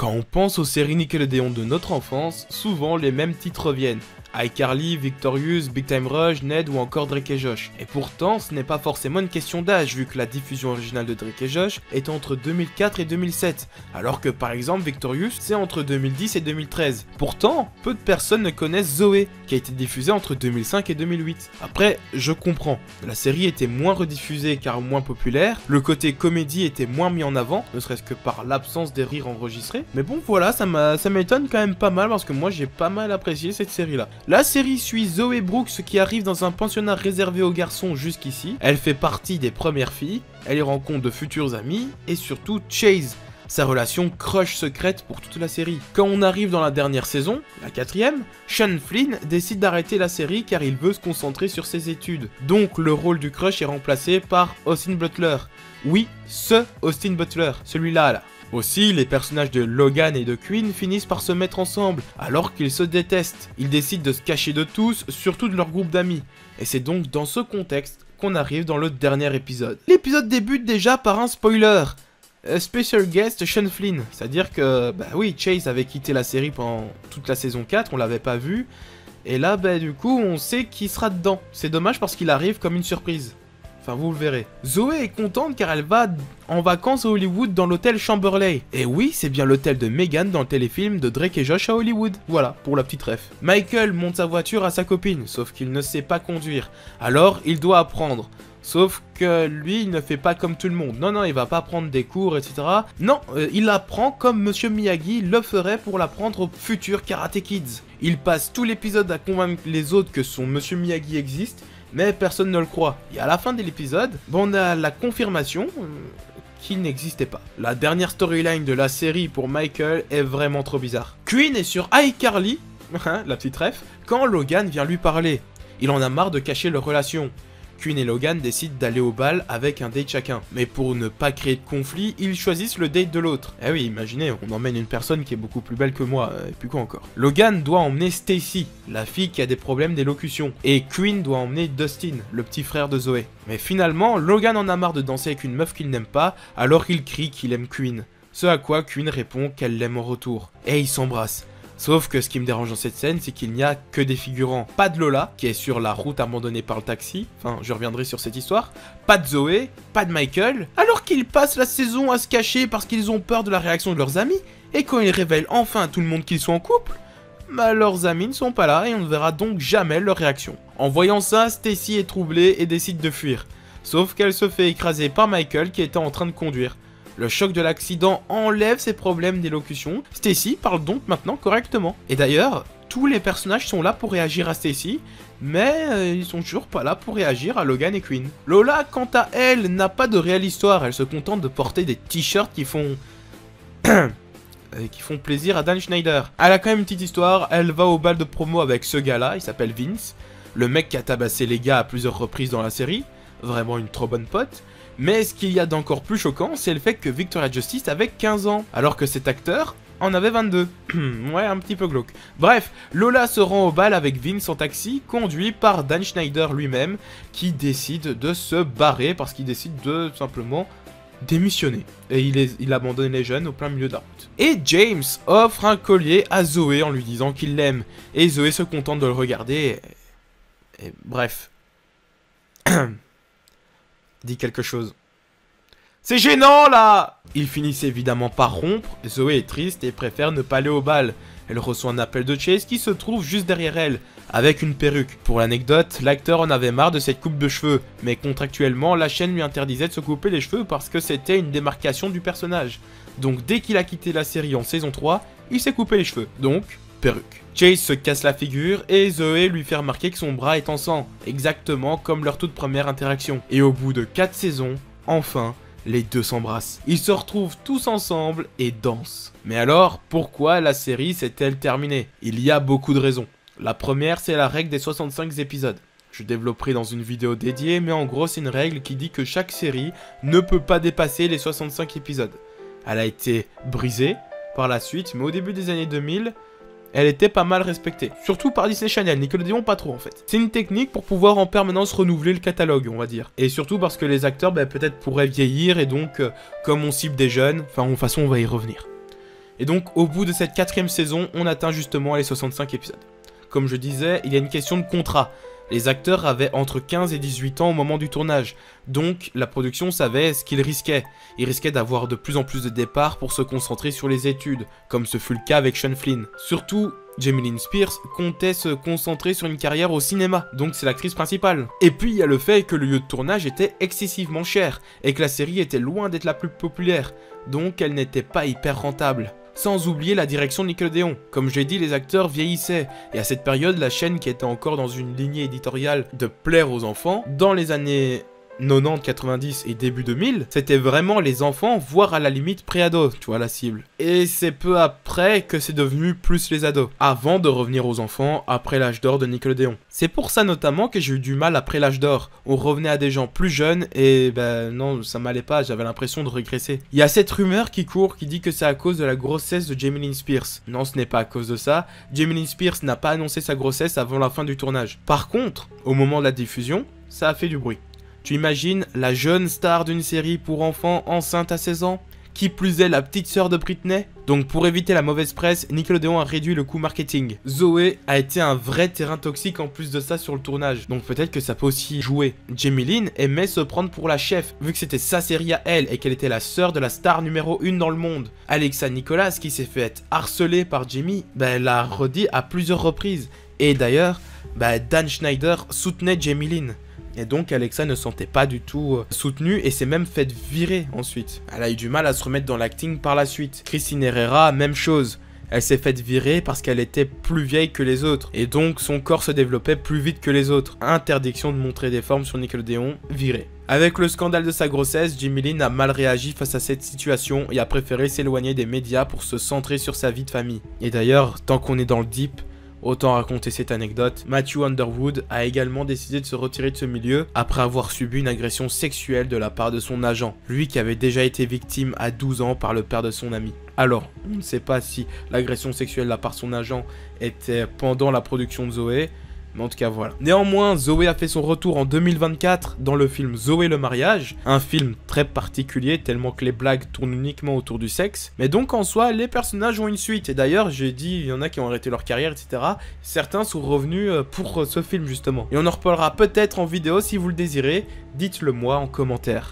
Quand on pense aux séries Nickelodeon de notre enfance, souvent les mêmes titres reviennent. iCarly, Victorious, Big Time Rush, Ned ou encore Drake et Josh. Et pourtant, ce n'est pas forcément une question d'âge, vu que la diffusion originale de Drake et Josh est entre 2004 et 2007, alors que par exemple Victorious, c'est entre 2010 et 2013. Pourtant, peu de personnes ne connaissent Zoé, qui a été diffusée entre 2005 et 2008. Après, je comprends, la série était moins rediffusée car moins populaire, le côté comédie était moins mis en avant, ne serait-ce que par l'absence des rires enregistrés, mais bon voilà, ça m'étonne quand même pas mal parce que moi j'ai pas mal apprécié cette série-là. La série suit Zoe Brooks qui arrive dans un pensionnat réservé aux garçons jusqu'ici. Elle fait partie des premières filles, elle y rencontre de futurs amis et surtout Chase, sa relation crush secrète pour toute la série. Quand on arrive dans la dernière saison, la 4ème, Sean Flynn décide d'arrêter la série car il veut se concentrer sur ses études. Donc le rôle du crush est remplacé par Austin Butler. Oui, ce Austin Butler, celui-là là. Aussi, les personnages de Logan et de Quinn finissent par se mettre ensemble, alors qu'ils se détestent. Ils décident de se cacher de tous, surtout de leur groupe d'amis. Et c'est donc dans ce contexte qu'on arrive dans le dernier épisode. L'épisode débute déjà par un spoiler. Special guest Sean Flynn. C'est-à-dire que, bah oui, Chase avait quitté la série pendant toute la saison 4, on l'avait pas vu. Et là, bah du coup, on sait qu'il sera dedans. C'est dommage parce qu'il arrive comme une surprise. Enfin, vous le verrez. Zoé est contente car elle va en vacances à Hollywood dans l'hôtel Chamberlain. Et oui, c'est bien l'hôtel de Megan dans le téléfilm de Drake et Josh à Hollywood. Voilà, pour la petite ref. Michael monte sa voiture à sa copine, sauf qu'il ne sait pas conduire. Alors, il doit apprendre. Sauf que lui, il ne fait pas comme tout le monde. Non, non, il va pas prendre des cours, etc. Non, il apprend comme Monsieur Miyagi le ferait pour l'apprendre aux futurs Karate Kids. Il passe tout l'épisode à convaincre les autres que son Monsieur Miyagi existe, mais personne ne le croit. Et à la fin de l'épisode, on a la confirmation qu'il n'existait pas. La dernière storyline de la série pour Michael est vraiment trop bizarre. Quinn est sur iCarly, la petite ref, quand Logan vient lui parler. Il en a marre de cacher leur relation. Quinn et Logan décident d'aller au bal avec un date chacun. Mais pour ne pas créer de conflit, ils choisissent le date de l'autre. Eh oui, imaginez, on emmène une personne qui est beaucoup plus belle que moi, et puis quoi encore. Logan doit emmener Stacy, la fille qui a des problèmes d'élocution. Et Quinn doit emmener Dustin, le petit frère de Zoé. Mais finalement, Logan en a marre de danser avec une meuf qu'il n'aime pas, alors il crie qu'il aime Quinn. Ce à quoi Quinn répond qu'elle l'aime en retour. Et ils s'embrassent. Sauf que ce qui me dérange dans cette scène, c'est qu'il n'y a que des figurants. Pas de Lola, qui est sur la route abandonnée par le taxi, enfin je reviendrai sur cette histoire, pas de Zoé, pas de Michael, alors qu'ils passent la saison à se cacher parce qu'ils ont peur de la réaction de leurs amis, et quand ils révèlent enfin à tout le monde qu'ils sont en couple, bah leurs amis ne sont pas là et on ne verra donc jamais leur réaction. En voyant ça, Stacy est troublée et décide de fuir, sauf qu'elle se fait écraser par Michael qui était en train de conduire. Le choc de l'accident enlève ses problèmes d'élocution. Stacy parle donc maintenant correctement. Et d'ailleurs, tous les personnages sont là pour réagir à Stacy, mais ils sont toujours pas là pour réagir à Logan et Quinn. Lola, quant à elle, n'a pas de réelle histoire. Elle se contente de porter des t-shirts qui font plaisir à Dan Schneider. Elle a quand même une petite histoire. Elle va au bal de promo avec ce gars-là, il s'appelle Vince, le mec qui a tabassé les gars à plusieurs reprises dans la série. Vraiment une trop bonne pote. Mais ce qu'il y a d'encore plus choquant, c'est le fait que Victoria Justice avait 15 ans, alors que cet acteur en avait 22. Ouais, un petit peu glauque. Bref, Lola se rend au bal avec Vince en taxi, conduit par Dan Schneider lui-même, qui décide de se barrer parce qu'il décide de simplement démissionner. Et il abandonne les jeunes au plein milieu de la route. Et James offre un collier à Zoé en lui disant qu'il l'aime. Et Zoé se contente de le regarder. Et bref. Dit quelque chose. C'est gênant là! Ils finissent évidemment par rompre, Zoé est triste et préfère ne pas aller au bal. Elle reçoit un appel de Chase qui se trouve juste derrière elle, avec une perruque. Pour l'anecdote, l'acteur en avait marre de cette coupe de cheveux, mais contractuellement, la chaîne lui interdisait de se couper les cheveux parce que c'était une démarcation du personnage. Donc dès qu'il a quitté la série en saison 3, il s'est coupé les cheveux. Donc, perruque. Chase se casse la figure et Zoé lui fait remarquer que son bras est en sang, exactement comme leur toute première interaction. Et au bout de 4 saisons, enfin, les deux s'embrassent. Ils se retrouvent tous ensemble et dansent. Mais alors, pourquoi la série s'est-elle terminée? Il y a beaucoup de raisons. La première, c'est la règle des 65 épisodes. Je développerai dans une vidéo dédiée, mais en gros c'est une règle qui dit que chaque série ne peut pas dépasser les 65 épisodes. Elle a été brisée par la suite, mais au début des années 2000, elle était pas mal respectée. Surtout par Disney Channel, Nickelodeon pas trop en fait. C'est une technique pour pouvoir en permanence renouveler le catalogue, on va dire. Et surtout parce que les acteurs, peut-être pourraient vieillir, et donc, comme on cible des jeunes, enfin, de toute façon, on va y revenir. Et donc au bout de cette 4ème saison, on atteint justement les 65 épisodes. Comme je disais, il y a une question de contrat. Les acteurs avaient entre 15 et 18 ans au moment du tournage, donc la production savait ce qu'ils risquaient. Ils risquaient d'avoir de plus en plus de départs pour se concentrer sur les études, comme ce fut le cas avec Sean Flynn. Surtout, Jamie Lynn Spears comptait se concentrer sur une carrière au cinéma, donc c'est l'actrice principale. Et puis il y a le fait que le lieu de tournage était excessivement cher, et que la série était loin d'être la plus populaire, donc elle n'était pas hyper rentable. Sans oublier la direction de Nickelodeon. Comme je l'ai dit, les acteurs vieillissaient, et à cette période, la chaîne qui était encore dans une lignée éditoriale de plaire aux enfants, dans les années 90, 90 et début 2000, c'était vraiment les enfants, voire à la limite pré-ado, tu vois la cible. Et c'est peu après que c'est devenu plus les ados, avant de revenir aux enfants après l'âge d'or de Nickelodeon. C'est pour ça notamment que j'ai eu du mal après l'âge d'or. On revenait à des gens plus jeunes et ben non, ça m'allait pas, j'avais l'impression de régresser. Il y a cette rumeur qui court qui dit que c'est à cause de la grossesse de Jamie Lynn Spears. Non, ce n'est pas à cause de ça. Jamie Lynn Spears n'a pas annoncé sa grossesse avant la fin du tournage. Par contre, au moment de la diffusion, ça a fait du bruit. Tu imagines la jeune star d'une série pour enfants enceinte à 16 ans? Qui plus est la petite sœur de Britney? Donc pour éviter la mauvaise presse, Nickelodeon a réduit le coût marketing. Zoé a été un vrai terrain toxique en plus de ça sur le tournage, donc peut-être que ça peut aussi jouer. Jamie Lynn aimait se prendre pour la chef, vu que c'était sa série à elle et qu'elle était la sœur de la star numéro 1 dans le monde. Alexa Nicolas, qui s'est fait harceler par Jamie, elle l'a redit à plusieurs reprises. Et d'ailleurs, Dan Schneider soutenait Jamie Lynn. Et donc Alexa ne se sentait pas du tout soutenue et s'est même faite virer ensuite. Elle a eu du mal à se remettre dans l'acting par la suite. Christine Herrera, même chose. Elle s'est faite virer parce qu'elle était plus vieille que les autres. Et donc son corps se développait plus vite que les autres. Interdiction de montrer des formes sur Nickelodeon, virée. Avec le scandale de sa grossesse, Jamie Lynn a mal réagi face à cette situation et a préféré s'éloigner des médias pour se centrer sur sa vie de famille. Et d'ailleurs, tant qu'on est dans le deep, autant raconter cette anecdote, Matthew Underwood a également décidé de se retirer de ce milieu après avoir subi une agression sexuelle de la part de son agent, lui qui avait déjà été victime à 12 ans par le père de son ami. Alors, on ne sait pas si l'agression sexuelle de la part de son agent était pendant la production de Zoé, mais en tout cas voilà. Néanmoins, Zoé a fait son retour en 2024 dans le film Zoé le mariage, un film très particulier tellement que les blagues tournent uniquement autour du sexe. Mais donc en soi, les personnages ont une suite. Et d'ailleurs, j'ai dit, il y en a qui ont arrêté leur carrière, etc. Certains sont revenus pour ce film justement. Et on en reparlera peut-être en vidéo si vous le désirez. Dites-le moi en commentaire.